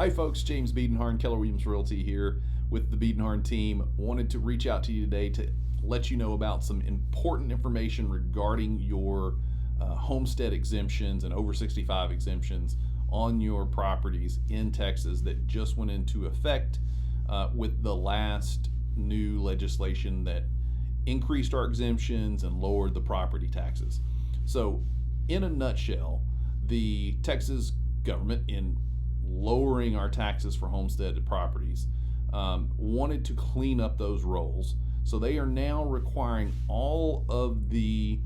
Hi folks, James Biedenharn, Keller Williams Realty here with the Biedenharn team. Wanted to reach out to you today to let you know about some important information regarding your homestead exemptions and over 65 exemptions on your properties in Texas that just went into effect with the last new legislation that increased our exemptions and lowered the property taxes. So in a nutshell, the Texas government, in lowering our taxes for homesteaded properties, wanted to clean up those rolls. So they are now requiring all of the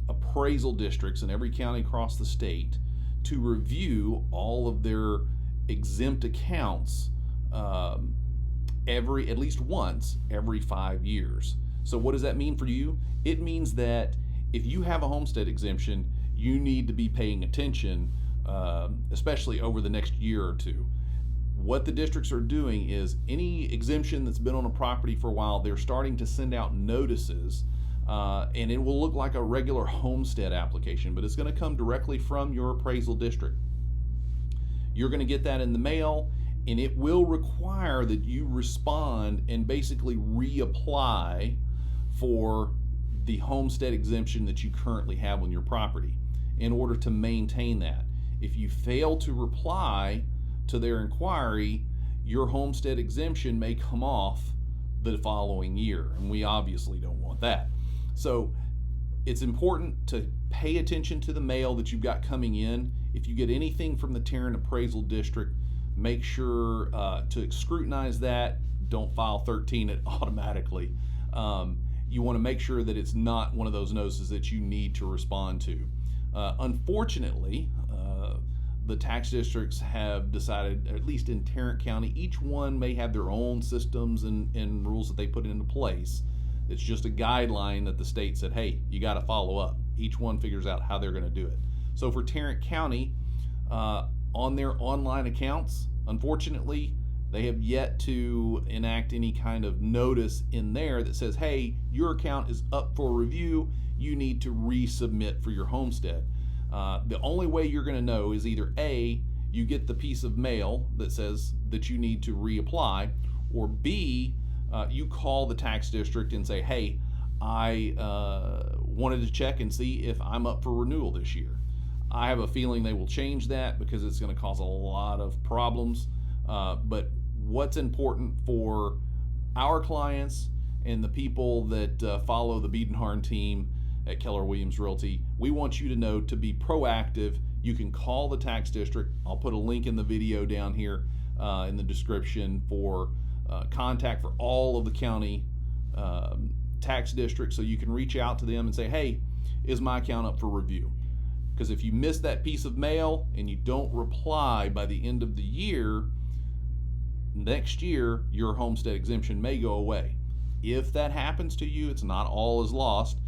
appraisal districts in every county across the state to review all of their exempt accounts at least once every 5 years. So what does that mean for you? It means that if you have a homestead exemption, you need to be paying attention, especially over the next year or two. What the districts are doing is any exemption that's been on a property for a while, they're starting to send out notices, and it will look like a regular homestead application, but it's going to come directly from your appraisal district. You're going to get that in the mail, and it will require that you respond and basically reapply for the homestead exemption that you currently have on your property in order to maintain that. If you fail to reply to their inquiry, your homestead exemption may come off the following year, and we obviously don't want that. So it's important to pay attention to the mail that you've got coming in. If you get anything from the Tarrant Appraisal District, make sure to scrutinize that. Don't file 13 it automatically. You want to make sure that it's not one of those notices that you need to respond to. Unfortunately, the tax districts have decided, at least in Tarrant County, each one may have their own systems and rules that they put into place. It's just a guideline that the state said, hey, you got to follow up. Each one figures out how they're going to do it. So for Tarrant County, on their online accounts, unfortunately, they have yet to enact any kind of notice in there that says, hey, your account is up for review. You need to resubmit for your homestead. The only way you're going to know is either A, you get the piece of mail that says that you need to reapply, or B, you call the tax district and say, hey, I wanted to check and see if I'm up for renewal this year. I have a feeling they will change that because it's going to cause a lot of problems. But what's important for our clients and the people that follow the Biedenharn team at Keller Williams Realty, we want you to know to be proactive. You can call the tax district. I'll put a link in the video down here in the description for contact for all of the county tax districts, so you can reach out to them and say, hey, is my account up for review? Because if you miss that piece of mail and you don't reply by the end of the year, next year your homestead exemption may go away. If that happens to you, it's not all is lost.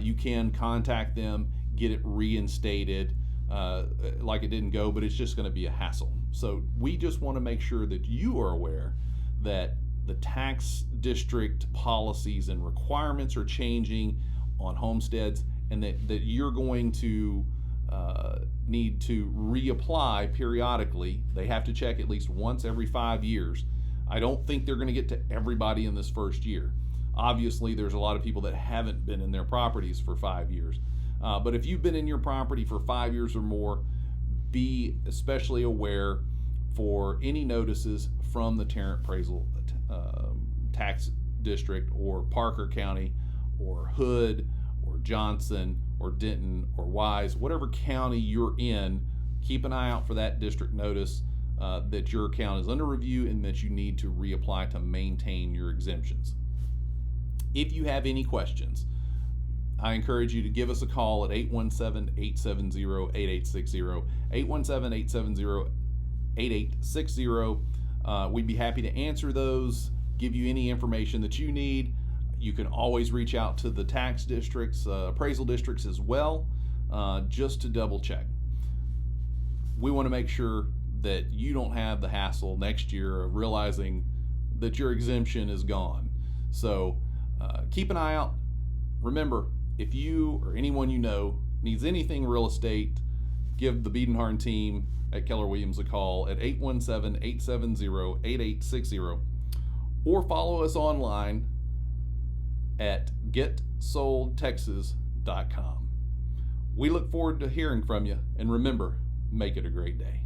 You can contact them, get it reinstated like it didn't go, but it's just going to be a hassle. So we just want to make sure that you are aware that the tax district policies and requirements are changing on homesteads, and that you're going to need to reapply periodically. They have to check at least once every 5 years. I don't think they're going to get to everybody in this first year. Obviously, there's a lot of people that haven't been in their properties for 5 years. But if you've been in your property for 5 years or more, be especially aware for any notices from the Tarrant Appraisal Tax District, or Parker County, or Hood, or Johnson, or Denton, or Wise, whatever county you're in. Keep an eye out for that district notice that your account is under review and that you need to reapply to maintain your exemptions. If you have any questions, I encourage you to give us a call at 817-870-8860, 817-870-8860. We'd be happy to answer those, give you any information that you need. You can always reach out to the tax districts, appraisal districts as well, just to double check. We want to make sure that you don't have the hassle next year of realizing that your exemption is gone. So keep an eye out. Remember, if you or anyone you know needs anything real estate, give the Biedenharn team at Keller Williams a call at 817-870-8860, or follow us online at getsoldtexas.com. We look forward to hearing from you, and remember, make it a great day.